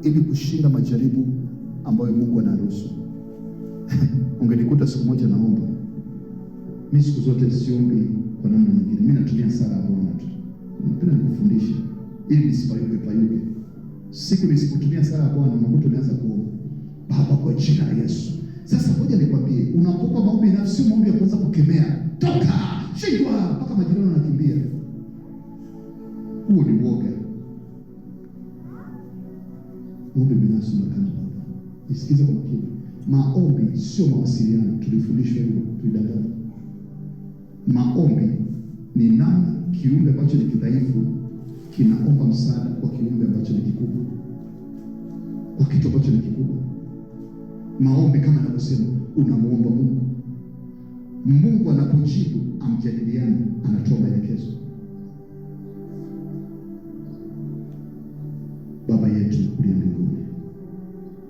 Speaker 1: Ili kushinda majaribu ambayo Mungu anaruhusu. Ungenikuta siku moja naomba. Mimi siku zote siombi kwa namna nyingine. Mimi natumia sala ya Bwana tu. Napenda nikufundishe ili nisipayuke. Siku nisipotumia sala ya Bwana, unakuta unaanza kuomba, Baba kwa jina la Yesu. Sasa ngoja nikwambie, unapoomba maombi nafsi, maombi ya kwanza kukemea, toka, shindwa, mpaka majirani wanakimbia. Huo ni woga. Maombi binafsi na kama Baba. Nisikize kwa makini. Maombi sio mawasiliano, tulifundishwa hivyo, tulidanganywa. Maombi ni namna kiumbe ambacho ni kidhaifu kinaomba msaada kwa kiumbe ambacho ni kikubwa, kwa kitu ambacho ni kikubwa. Maombi kama anavyosema, unamuomba Mungu. Mungu anapojibu amjadiliane, anatoa maelekezo. Baba yetu uliye mbinguni,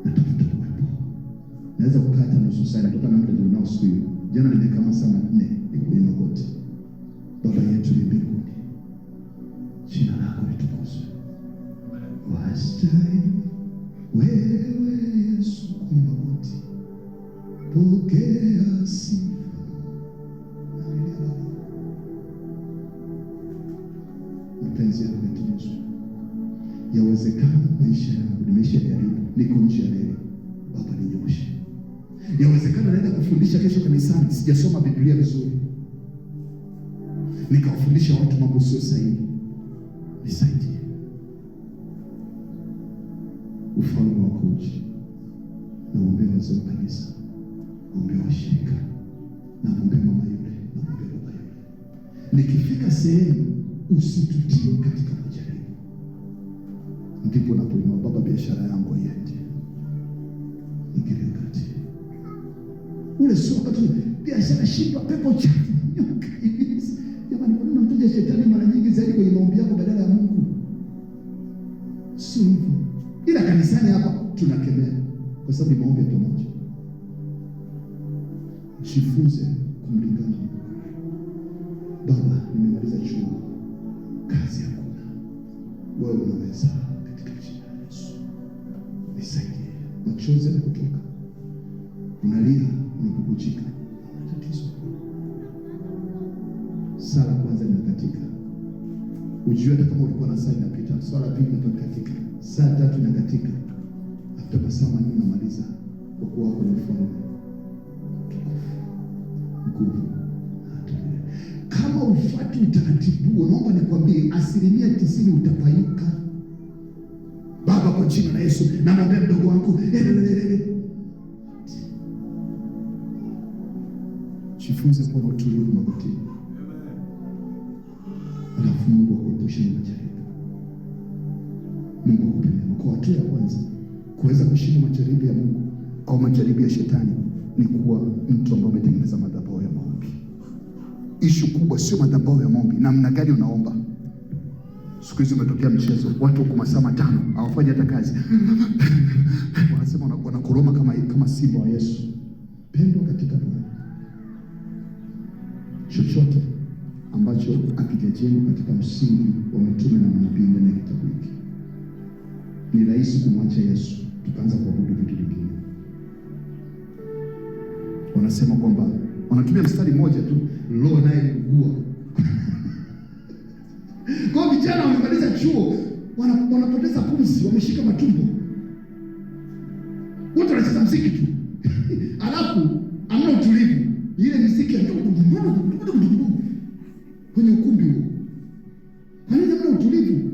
Speaker 1: natafuta kuwepo. Naweza kukata nusu saa kutokana na muda nilionao siku hiyo. Jana nimekaa masaa 4 niko kwenye magoti. Baba yetu uliye mbinguni, jina lako litukuzwe. Wastahili wewe Yesu kwenye magoti. Pokea sifa. Mapenzi yako yatimizwe. Yawezekana maisha yangu nimeisha jaribu, niko nje ya leo. Baba ninyoshe. Yawezekana naenda kufundisha kesho kanisani, sijasoma Biblia vizuri, nikawafundisha watu mambo sio sahihi. Nisaidie. Ufalme wako uje. Naombea wazee wa kanisa, naombea washirika, naombea mama yule, naombea baba yule. Nikifika sehemu usitutie katika majaribu. Ndipo napoinua Baba, biashara yangu iende. Ingilia kati. Ule sio wakati biashara shindwa, pepo chafu, nyoka ibilisi. Jamani, kwa nini mtaja shetani mara nyingi zaidi kwenye maombi yako badala ya Mungu? Sio hivyo. Ila kanisani hapa tunakemea kwa sababu ni maombi ya pamoja. Jifunze kumlingana. Baba, nimemaliza chuo, kazi hakuna. Wewe unaweza, katika jina la Yesu. Nisaidie. Machozi yanakutoka, unalia, unakukujika, tatizo. Sala kwanza inakatika. Ujue hata kama ulikuwa na saa inapita, swala pili inakatika, saa 3 inakatika. Hata masaa 4 unamaliza kwa kuwa wako na ufalme. Nguvu. Kama ufuati utaratibu, naomba nikwambie 90% utapayuka. Baba, kwa jina la Yesu, namwambia mdogo wangu, jifunze kuwa na utulivu magotini. alafu Mungu akuepushe na majaribu. Mungu akupe neema. Kwa hatua ya kwanza kuweza kushinda majaribu ya Mungu au majaribu ya shetani ni kuwa mtu ambaye umetengeneza madhabahu ya maombi. Ishu kubwa sio madhabahu ya maombi, namna gani unaomba. Siku hizi umetokea mchezo, watu kwa masaa 5 hawafanyi hata kazi. Wanasema wanakoroma kama simba wa Yesu. Pendwa katika Bwana, chochote ambacho akijajengwa katika msingi wa mitume na manabii ndani ya kitabu hiki, ni rahisi kumwacha Yesu tukaanza kuabudu vitu vingine. Wanasema kwamba wanatumia mstari mmoja tu, roho naye ugua. Kwa vijana wamemaliza chuo, wanapoteza pumzi, wameshika matumbo, wote wanacheza muziki tu. Alafu hamna utulivu, ile muziki ya kwenye ukumbi huo. Halina hamna utulivu.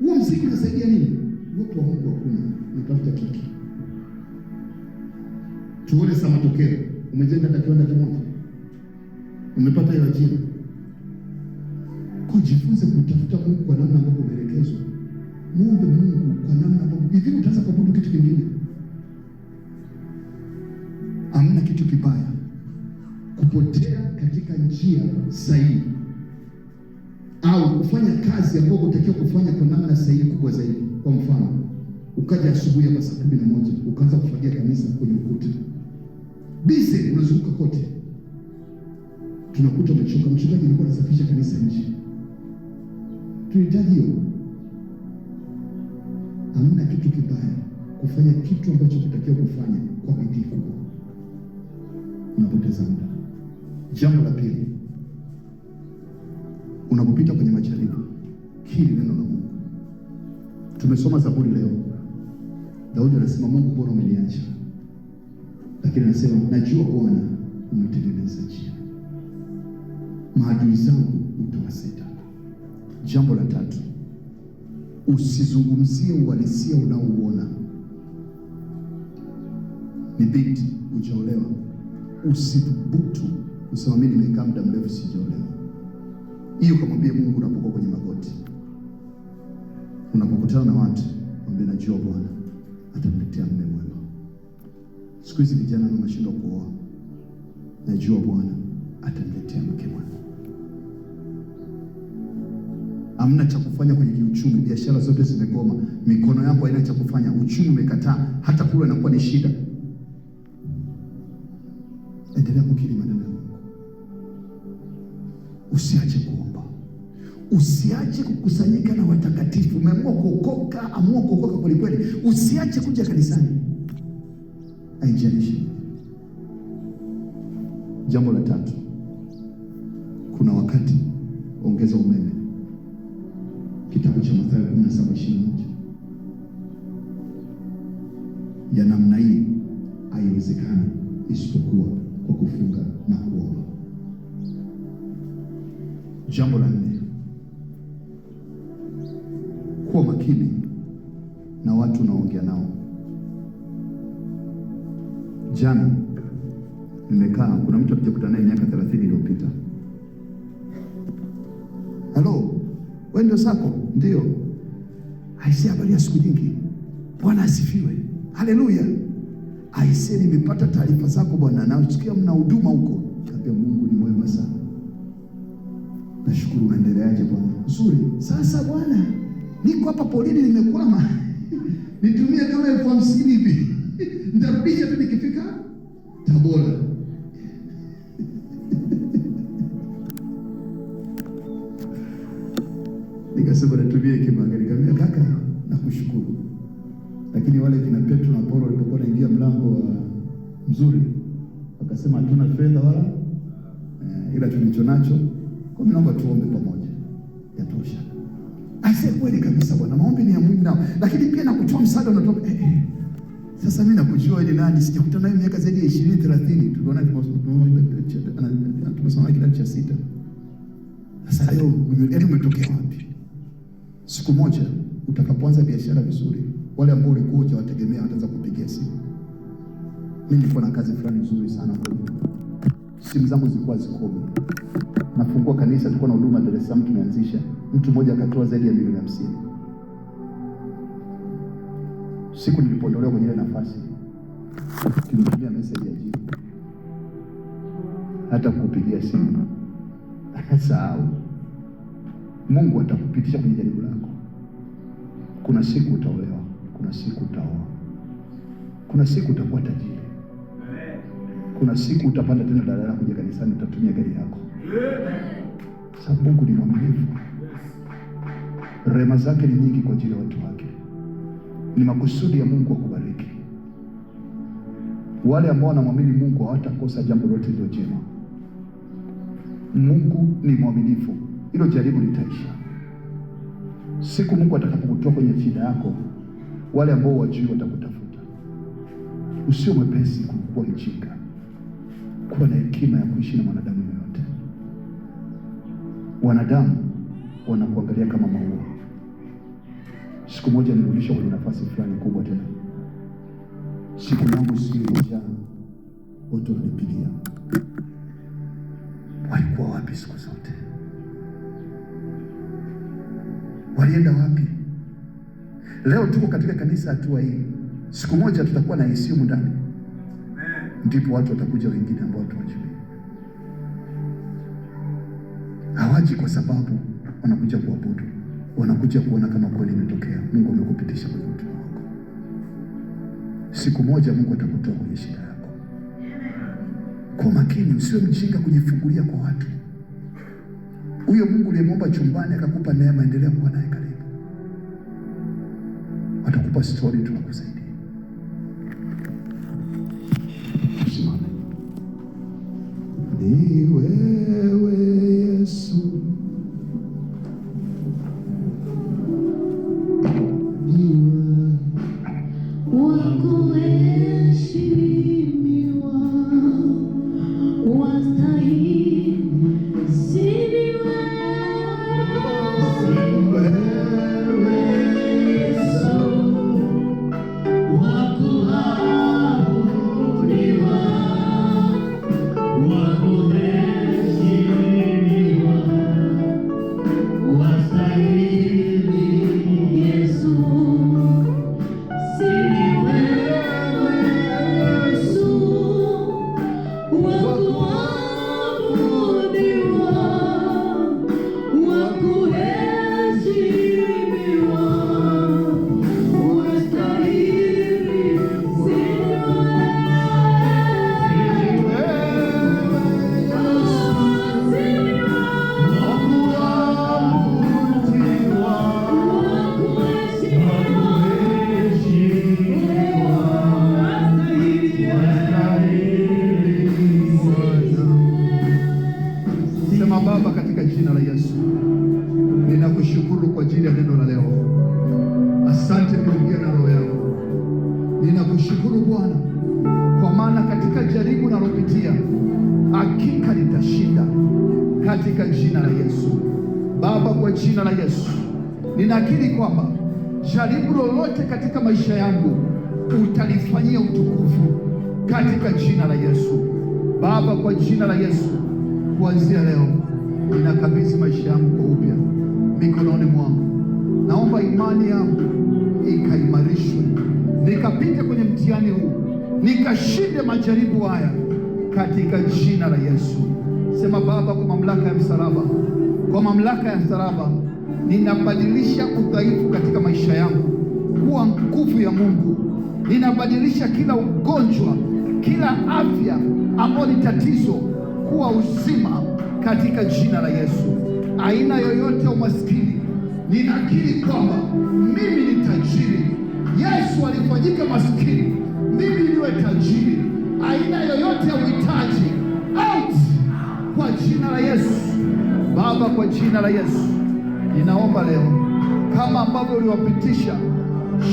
Speaker 1: Huo muziki unasaidia nini? Watu wa Mungu hakuna, unatafuta kitu. Tuone sasa matokeo. Umejenga hata kiwanda kimoja, umepata hiyo ajira. Kwa jifunze kutafuta Mungu kwa namna ambayo umeelekezwa. Muombe Mungu kwa namna ambayo hivi utaanza kuabudu kitu kingine. Hamna kitu kibaya kupotea katika njia sahihi au kufanya kazi ambayo unatakiwa kufanya kwa namna sahihi kubwa zaidi. Kwa mfano, ukaja asubuhi hapa saa 11 ukaanza kufagia kanisa kwenye ukuta. Bise unazunguka kote. Tunakuta umechoka, mchungaji alikuwa anasafisha kanisa nje. Tunahitaji hiyo. Hamna kitu kibaya kufanya kitu ambacho kitakiwa kufanya kwa bidii kubwa. Unapoteza muda. Jambo la pili, unapopita kwenye majaribu, kiri neno la Mungu. Tumesoma Zaburi leo. Daudi anasema Mungu bora umeniacha. Lakini anasema najua Bwana umetengeneza njia, maadui zangu utawaseta. Jambo la tatu, usizungumzie uhalisia unaouona. Ni binti hujaolewa, usithubutu kusema mimi nimekaa muda mrefu sijaolewa. Hiyo kamwambie Mungu unapokuwa kwenye magoti. Unapokutana na watu, mwambie najua Bwana ataniletea mume mwema. Siku hizi vijana wanashindwa kuoa. Najua Bwana ataniletea mke mwema. Hamna cha kufanya kwenye kiuchumi, biashara zote zimegoma, mikono yako haina cha kufanya, uchumi umekataa, hata kula inakuwa ni shida. Endelea kukiri maneno ya Mungu. Usiache kuomba. Usiache kukusanyika na watakatifu. Umeamua kuokoka, amua kuokoka kweli kweli. Usiache kuja kanisani. Haijalishi. Jambo la tatu, kuna wakati ongeza umeme. Kitabu cha Mathayo 17:21. Ya namna hii haiwezekani isipokuwa kwa kufunga na kuomba. Jambo la 4, kuwa makini na watu unaongea nao. Jana nimekaa, kuna mtu alijakutana naye miaka 30 iliyopita. Hello, wewe ndio Sako? Ndio. Aisee, habari ya siku nyingi. Bwana asifiwe. Haleluya. Aisee, nimepata taarifa zako bwana, na usikia mna huduma huko. Kaambia Mungu ni mwema sana. Nashukuru, unaendeleaje bwana? Nzuri. Sasa bwana, niko hapa polini nimekwama. Nitumie kama 50,000 hivi. Nitarudisha tu nikifika Tabora. Nikasema natumia hekima. Nikamwambia kaka, nakushukuru. Lakini wale kina Petro na Paulo walipokuwa wanaingia mlango wa mzuri, wakasema hatuna fedha wala ila tulicho nacho, kwa mimi naomba tuombe pamoja. Yatosha. Aisee, kweli kabisa bwana, maombi ni ya muhimu nao, lakini pia na kutoa msaada unatoka. Sasa mimi nakujua ni nani, sijakutana naye miaka zaidi ya 20 30. Tuliona tumesoma kidato cha 6. Sasa leo umetokea wapi? Siku moja utakapoanza biashara vizuri, wale ambao ulikuwa hujawategemea wataanza kupigia simu. Mimi nilikuwa na kazi fulani nzuri sana kwa simu zangu zilikuwa zikomi. Nafungua kanisa, tulikuwa na huduma Dar es Salaam tumeanzisha. Mtu mmoja akatoa zaidi ya milioni 50. Siku nilipoondolewa kwenye ile nafasi, tulimtumia message ya jibu. Hata kukupigia simu sahau. Mungu atakupitisha kwenye jaribu lako. Kuna siku utaolewa, kuna siku utaoa, kuna siku utakuwa tajiri, kuna siku utapanda tena daladala kuja kanisani, utatumia gari yako. Sababu Mungu ni mwaminifu. Rehema zake ni nyingi kwa ajili ya watu wake. Ni makusudi ya Mungu akubariki. Wale ambao wanamwamini Mungu hawatakosa jambo lote lililo jema. Mungu ni mwaminifu. Hilo jaribu litaisha. Siku Mungu atakapokutoa kwenye shida yako, wale ambao wajui watakutafuta. Usio mwepesi kuwa mjinga. Kuwa na hekima ya kuishi na mwanadamu yoyote. Wanadamu wanakuangalia kama maua. Siku moja nirudisha kwenye nafasi fulani kubwa tena. Siku yangu sio ilijaa, watu wanipigia. Walikuwa wapi siku zote? Walienda wapi? Leo tuko katika kanisa hatua hii. Siku moja tutakuwa na ICU ndani. Ndipo watu watakuja wengine ambao tuwajui. Hawaji kwa sababu wanakuja kuabudu. Wanakuja kuona kama kweli imetokea. Mungu amekupitisha kwenye utume wako. Siku moja Mungu atakutoa kwenye shida yako. Kwa makini, usiwe mjinga kujifungulia kwa watu. Huyo Mungu uliyemwomba chumbani akakupa neema, endelea kuwa naye karibu. Atakupa story, tunakusaidia. Usimame. Ni wewe Yesu, Baba, katika jina la Yesu, ninakushukuru kwa ajili ya neno la leo. Asante kuongea na roho yangu. Ninakushukuru Bwana, kwa maana katika jaribu nalopitia hakika nitashinda katika jina la Yesu. Baba, kwa jina la Yesu, ninakiri kwamba jaribu lolote katika maisha yangu utalifanyia utukufu katika jina la Yesu. Baba, kwa jina la Yesu, kuanzia leo ninakabidhi maisha yangu kwa upya mikononi mwangu. Naomba imani yangu ikaimarishwe, nikapite kwenye mtihani huu, nikashinde majaribu haya katika jina la Yesu. Sema Baba, kwa mamlaka ya msalaba, kwa mamlaka ya msalaba, ninabadilisha udhaifu katika maisha yangu kuwa nguvu ya Mungu. Ninabadilisha kila ugonjwa, kila afya ambayo ni tatizo kuwa uzima katika jina la Yesu. Aina yoyote ya umaskini, ninakiri kwamba mimi ni tajiri. Yesu alifanyika maskini, mimi niwe tajiri. Aina yoyote ya uhitaji, out kwa jina la Yesu. Baba, kwa jina la Yesu, ninaomba leo kama ambavyo uliwapitisha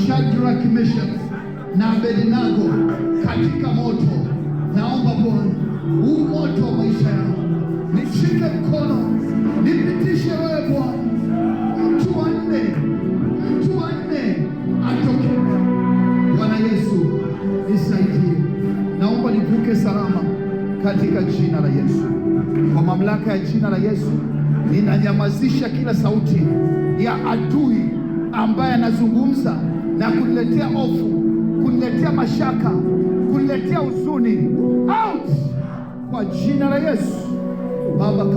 Speaker 1: Shadrach, Meshach na Abednego katika moto, naomba Bwana huu moto wa maisha yangu nishike mkono, nipitishe wewe Bwana. Mtu wa nne atoke. Bwana Yesu nisaidie, naomba nivuke salama. katika jina la Yesu. Kwa mamlaka ya jina la Yesu, ninanyamazisha kila sauti ya adui ambaye anazungumza na kuniletea hofu, kuniletea mashaka, kuniletea huzuni. Out kwa jina la Yesu Baba.